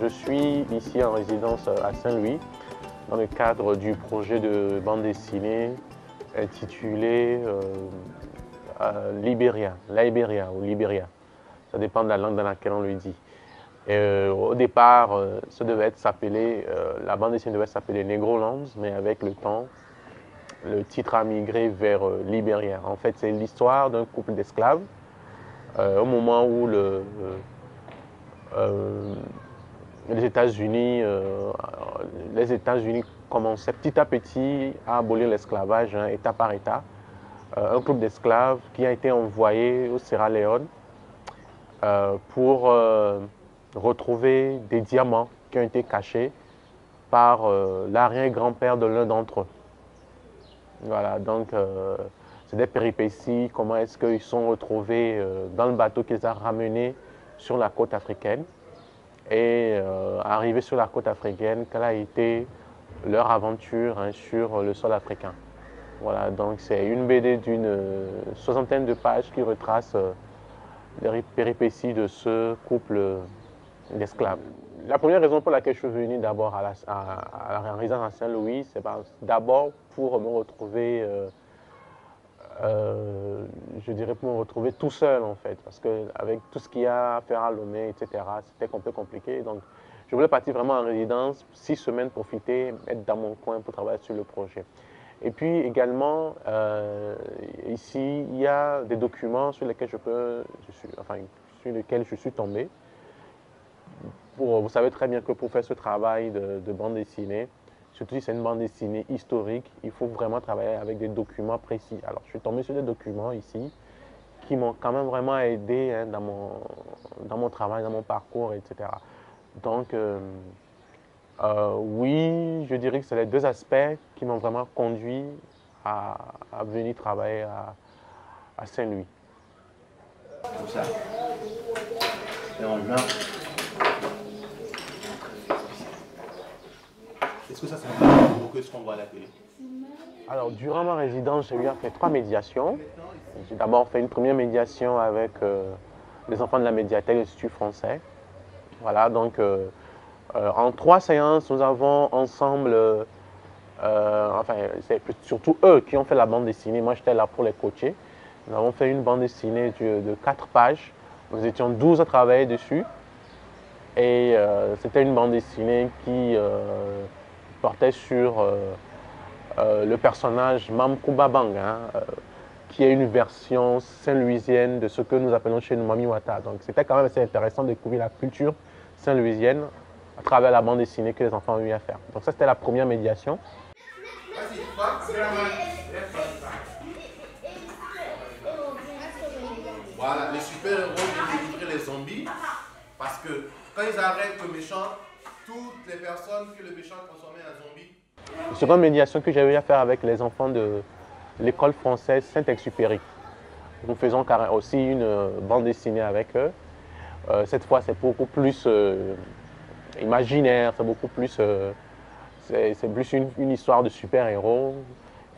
je suis ici en résidence à Saint-Louis dans le cadre du projet de bande dessinée intitulé Liberia ou Liberia. Ça dépend de la langue dans laquelle on le dit. Au départ, la bande dessinée devait s'appeler Negrolands, mais avec le temps, le titre a migré vers Liberia. En fait, c'est l'histoire d'un couple d'esclaves au moment où les États-Unis commençaient petit à petit à abolir l'esclavage, hein, État par État. Un couple d'esclaves qui a été envoyé au Sierra Leone pour retrouver des diamants qui ont été cachés par l'arrière-grand-père de l'un d'entre eux. Voilà, donc c'est des péripéties, comment est-ce qu'ils sont retrouvés dans le bateau qu'ils ont ramené sur la côte africaine. Et arrivé sur la côte africaine, quelle a été leur aventure, hein, sur le sol africain. Voilà, donc c'est une BD d'une soixantaine de pages qui retrace les péripéties de ce couple d'esclaves. La première raison pour laquelle je suis venu d'abord à la résidence à Saint-Louis, c'est d'abord pour me retrouver, je dirais pour me retrouver tout seul en fait, parce qu'avec tout ce qu'il y a à faire à Lomé, etc., c'était un peu compliqué. Donc je voulais partir vraiment en résidence, 6 semaines, profiter, être dans mon coin pour travailler sur le projet. Et puis également, ici, il y a des documents sur lesquels sur lesquels je suis tombé. Vous savez très bien que pour faire ce travail de bande dessinée, surtout si c'est une bande dessinée historique, il faut vraiment travailler avec des documents précis. Alors, je suis tombé sur des documents ici qui m'ont quand même vraiment aidé, hein, dans mon travail, dans mon parcours, etc. Donc, oui, je dirais que c'est les deux aspects qui m'ont vraiment conduit à venir travailler à Saint-Louis. Comme ça. Et on le met. Est-ce que ça c'est beaucoup ce qu'on voit à la télé? Alors, durant ma résidence, j'ai eu à faire 3 médiations. J'ai d'abord fait une première médiation avec les enfants de la médiathèque de l'Institut français. Voilà, donc en 3 séances, nous avons ensemble, c'est surtout eux qui ont fait la bande dessinée. Moi, j'étais là pour les coacher. Nous avons fait une bande dessinée de 4 pages. Nous étions 12 à travailler dessus. Et c'était une bande dessinée qui portait sur le personnage Mam Koubabang, hein, qui est une version saint-louisienne de ce que nous appelons chez nous Mami Wata. Donc c'était quand même assez intéressant de découvrir la culture saint-louisienne à travers la bande dessinée que les enfants ont eu à faire. Donc ça, c'était la première médiation. Voilà, les super-héros viennent délivrer les zombies parce que quand ils arrêtent le méchant, toutes les personnes que le méchant transformait en zombies. La seconde médiation que j'ai eu à faire avec les enfants de l'école française Saint-Exupéry. Nous faisons aussi une bande dessinée avec eux. Cette fois, c'est beaucoup plus imaginaire, c'est beaucoup plus, c'est plus une histoire de super-héros.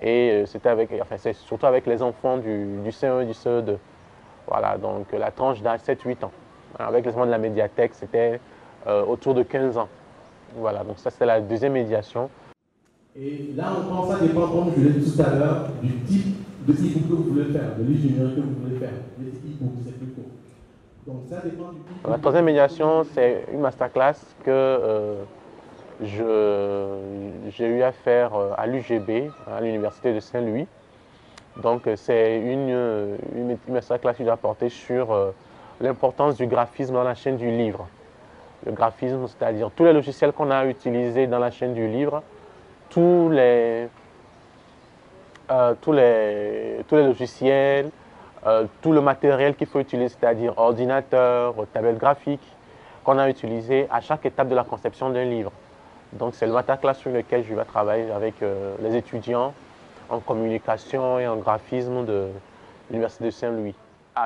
Et c'est surtout avec les enfants du CE1 et du CE2. Voilà, donc la tranche d'âge 7-8 ans. Avec les enfants de la médiathèque, c'était autour de 15 ans. Voilà, donc ça, c'était la deuxième médiation. Et là, ça dépend, comme je l'ai dit tout à l'heure, du type de e-book que vous voulez faire, de l'ingénierie que vous voulez faire. Les e-books, c'est plus court. Donc ça dépend du type. La troisième médiation, c'est une masterclass que j'ai eu à faire à l'UGB, à l'Université de Saint-Louis. Donc c'est une masterclass qui doit porter sur l'importance du graphisme dans la chaîne du livre. Le graphisme, c'est-à-dire tous les logiciels qu'on a utilisés dans la chaîne du livre, tous les logiciels, tout le matériel qu'il faut utiliser, c'est-à-dire ordinateur, tablette graphique, qu'on a utilisé à chaque étape de la conception d'un livre. Donc c'est le masterclass sur lequel je vais travailler avec les étudiants en communication et en graphisme de l'Université de Saint-Louis.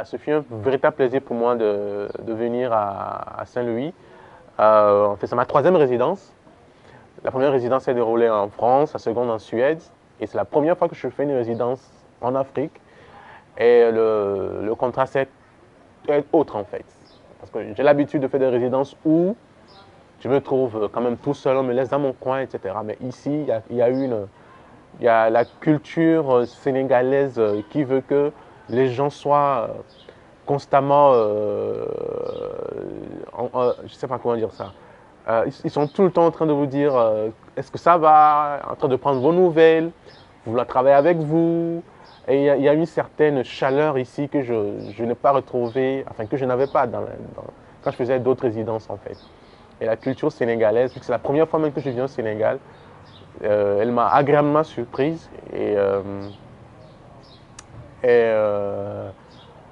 Ce fut un véritable plaisir pour moi de venir à Saint-Louis. En fait, c'est ma troisième résidence. La première résidence s'est déroulée en France, la seconde en Suède. Et c'est la première fois que je fais une résidence en Afrique. Et le contraste est autre en fait. Parce que j'ai l'habitude de faire des résidences où je me trouve quand même tout seul, on me laisse dans mon coin, etc. Mais ici, il y a la culture sénégalaise qui veut que les gens soient constamment, je ne sais pas comment dire ça, ils sont tout le temps en train de vous dire est-ce que ça va, en train de prendre vos nouvelles, vouloir travailler avec vous. Et il y a une certaine chaleur ici que je n'ai pas retrouvée, enfin que je n'avais pas quand je faisais d'autres résidences en fait. Et la culture sénégalaise, vu que c'est la première fois même que je viens au Sénégal, elle m'a agréablement surprise.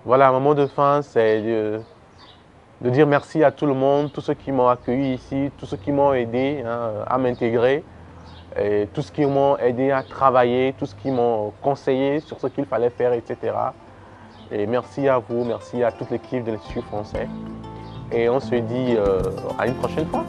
Voilà, un moment de fin, c'est de dire merci à tout le monde, tous ceux qui m'ont accueilli ici, tous ceux qui m'ont aidé à m'intégrer, et tous ceux qui m'ont aidé à travailler, tous ceux qui m'ont conseillé sur ce qu'il fallait faire, etc. Et merci à vous, merci à toute l'équipe de l'Institut français. Et on se dit à une prochaine fois.